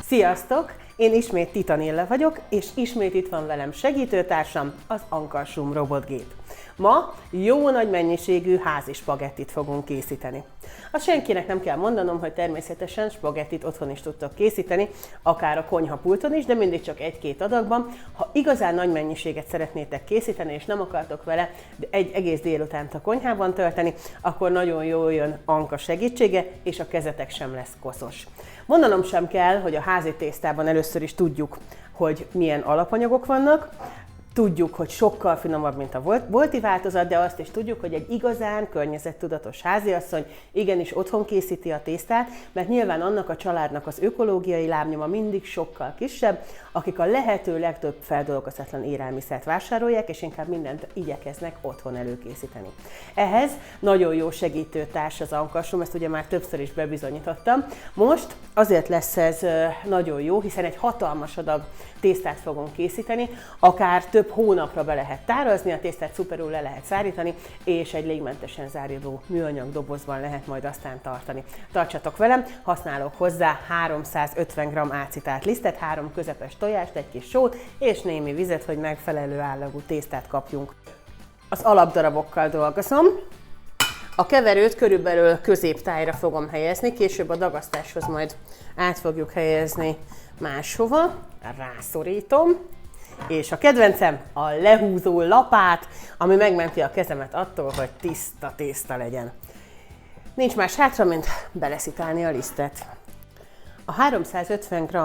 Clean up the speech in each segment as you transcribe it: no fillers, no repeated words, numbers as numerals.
Sziasztok! Én ismét Titanilla vagyok, és ismét itt van velem segítőtársam, az Ankarsroom robotgép. Ma jó nagy mennyiségű házi spagettit fogunk készíteni. Azt senkinek nem kell mondanom, hogy természetesen spagettit otthon is tudtok készíteni, akár a konyhapulton is, de mindig csak egy-két adagban. Ha igazán nagy mennyiséget szeretnétek készíteni, és nem akartok vele egy egész délutánt a konyhában tölteni, akkor nagyon jól jön Anka segítsége, és a kezetek sem lesz koszos. Mondanom sem kell, hogy a házi tésztában először is tudjuk, hogy milyen alapanyagok vannak, tudjuk, hogy sokkal finomabb, mint a bolti változat, de azt is tudjuk, hogy egy igazán környezettudatos háziasszony igenis otthon készíti a tésztát, mert nyilván annak a családnak az ökológiai lábnyoma mindig sokkal kisebb, akik a lehető legtöbb feldolgozatlan élelmiszert vásárolják, és inkább mindent igyekeznek otthon előkészíteni. Ehhez nagyon jó segítőtárs az Ankarsroom, ezt ugye már többször is bebizonyítottam. Most azért lesz ez nagyon jó, hiszen egy hatalmas adag tésztát fogunk készíteni, akár több hónapra be lehet tárazni, a tésztát szuperül le lehet szárítani, és egy légmentesen záródó műanyag dobozban lehet majd aztán tartani. Tartsatok velem, használok hozzá 350 g ácitált lisztet, 3 közepes tojást, egy kis sót és némi vizet, hogy megfelelő állagú tésztát kapjunk. Az alapdarabokkal dolgozom. A keverőt körülbelül középtájra fogom helyezni, később a dagasztáshoz majd át fogjuk helyezni máshova, rászorítom, és a kedvencem a lehúzó lapát, ami megmenti a kezemet attól, hogy tiszta tészta legyen. Nincs más hátra, mint beleszitálni a lisztet. A 350 g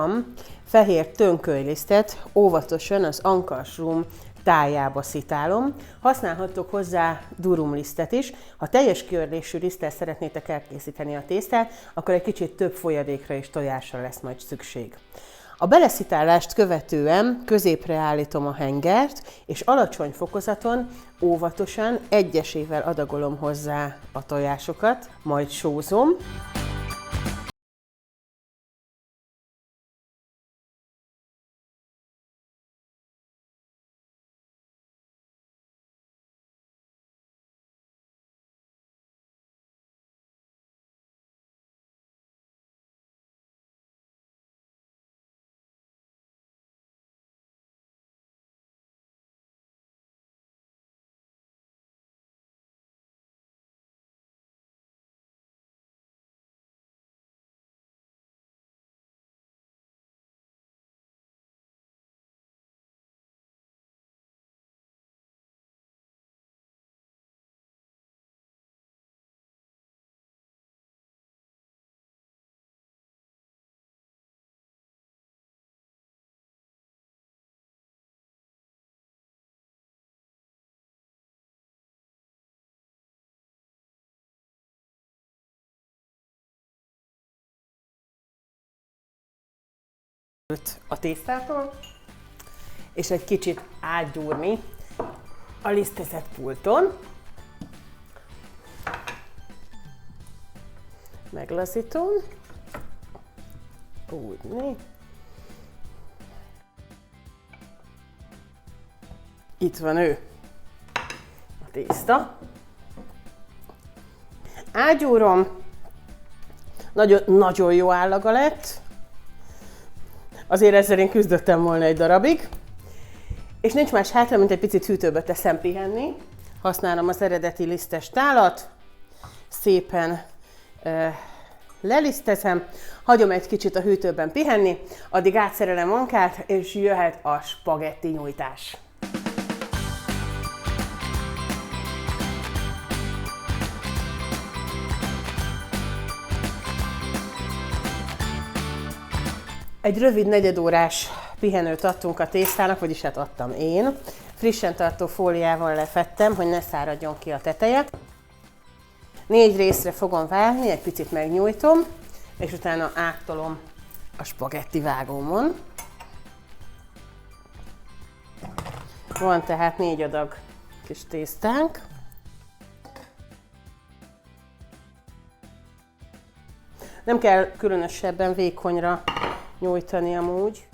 fehér tönkölylisztet óvatosan az Ankarsroom tájába szitálom. Használhattok hozzá durumlisztet is. Ha teljes kiörlésű liszttel szeretnétek elkészíteni a tésztát, akkor egy kicsit több folyadékra és tojásra lesz majd szükség. A beleszitálást követően középre állítom a hengert, és alacsony fokozaton óvatosan egyesével adagolom hozzá a tojásokat, majd sózom. A tésztától, és egy kicsit átgyúrni a lisztezett pulton. Meglazítom. Úgy. Itt van ő, a tészta. Átgyúrom. Nagyon jó állaga lett. Azért ezzel én küzdöttem volna egy darabig. És nincs más hátra, mint egy picit hűtőbe teszem pihenni. Használom az eredeti lisztes tálat. Szépen lelisztezem. Hagyom egy kicsit a hűtőben pihenni. Addig átszerelem Ankát, és jöhet a spagetti nyújtás. Egy rövid negyedórás pihenőt adtunk a tésztának, vagyis hát adtam én. Frissen tartó fóliával lefettem, hogy ne száradjon ki a teteje. 4 részre fogom vágni, egy picit megnyújtom, és utána áttolom a spagetti vágómon. Van tehát 4 adag kis tésztánk. Nem kell különösebben vékonyra nyújtani amúgy,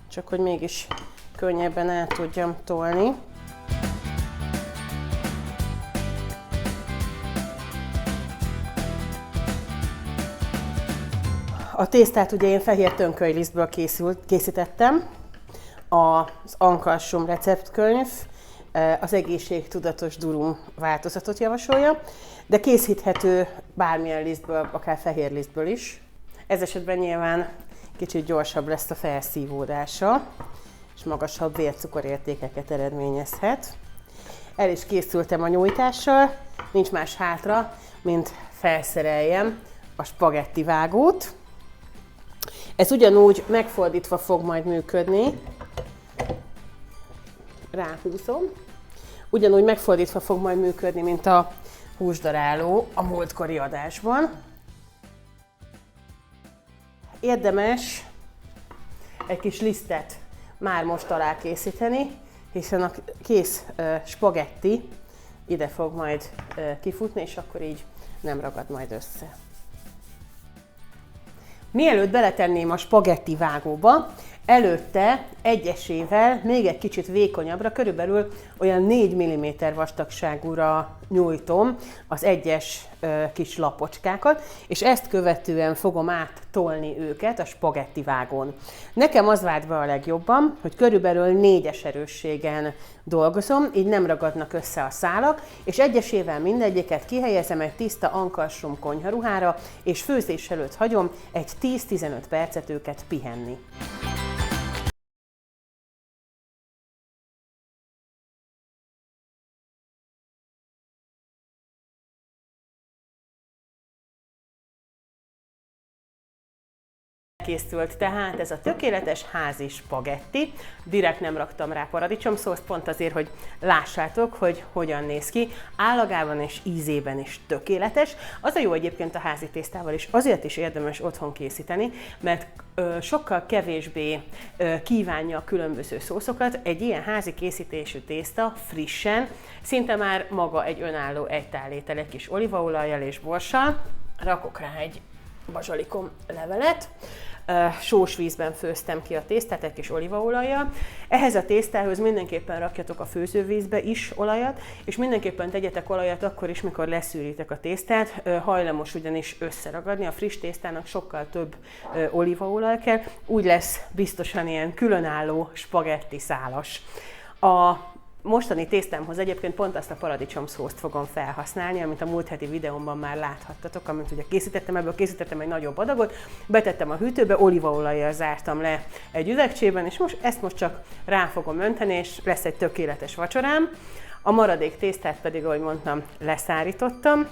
csak hogy mégis könnyebben át tudjam tolni. A tésztát ugye én fehér tönkölylisztből készítettem, az Ankarsum receptkönyv az egészségtudatos durum változatot javasolja, de készíthető bármilyen lisztből, akár fehér lisztből is. Ez esetben nyilván kicsit gyorsabb lesz a felszívódása, és magasabb vércukorértékeket eredményezhet. El is készültem a nyújtással, nincs más hátra, mint felszereljem a spagetti vágót. Ez ugyanúgy megfordítva fog majd működni. Ráhúzom. Ugyanúgy megfordítva fog majd működni, mint a húsdaráló a múltkori adásban. Érdemes egy kis lisztet már most alá készíteni, hiszen a kész spagetti ide fog majd kifutni, és akkor így nem ragad majd össze. Mielőtt beletenném a spagetti vágóba, előtte egyesével még egy kicsit vékonyabbra, körülbelül olyan 4 mm vastagságúra nyújtom az egyes kis lapocskákat, és ezt követően fogom áttolni őket a spagetti vágón. Nekem az vált be a legjobban, hogy körülbelül 4-es erősségen dolgozom, így nem ragadnak össze a szálak, és egyesével mindegyiket kihelyezem egy tiszta Ankarsum konyharuhára, és főzés előtt hagyom egy 10-15 percet őket pihenni. Készült tehát ez a tökéletes házi spagetti. Direkt nem raktam rá paradicsomszószt, pont azért, hogy lássátok, hogy hogyan néz ki. Állagában és ízében is tökéletes. Az a jó egyébként a házi tésztával is, azért is érdemes otthon készíteni, mert sokkal kevésbé kívánja a különböző szószokat. Egy ilyen házi készítésű tészta frissen, szinte már maga egy önálló egytálétel, egy kis olívaolajjal és borssal. Rakok rá egy bazsalikom levelet, sós vízben főztem ki a tésztát egy kis olívaolajjal. Ehhez a tésztához mindenképpen rakjatok a főzővízbe is olajat, és mindenképpen tegyetek olajat akkor is, mikor leszűritek a tésztát, hajlamos ugyanis összeragadni, a friss tésztának sokkal több olívaolaj kell, úgy lesz biztosan ilyen különálló spagetti szálas. A mostani tésztámhoz egyébként pont azt a paradicsomszószt fogom felhasználni, amit a múlt heti videómban már láthattatok, amit ugye készítettem, ebből készítettem egy nagyobb adagot, betettem a hűtőbe, olívaolajjal zártam le egy üvegcsében, és ezt most csak rá fogom önteni, és lesz egy tökéletes vacsorám. A maradék tésztát pedig, ahogy mondtam, leszárítottam,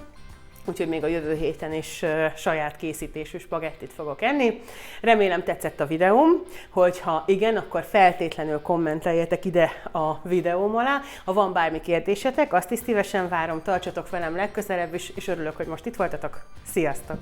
úgyhogy még a jövő héten is saját készítésű spagettit fogok enni. Remélem tetszett a videóm, hogyha igen, akkor feltétlenül kommenteljetek ide a videóm alá. Ha van bármi kérdésetek, azt is szívesen várom, tartsatok velem legközelebb is, és örülök, hogy most itt voltatok. Sziasztok!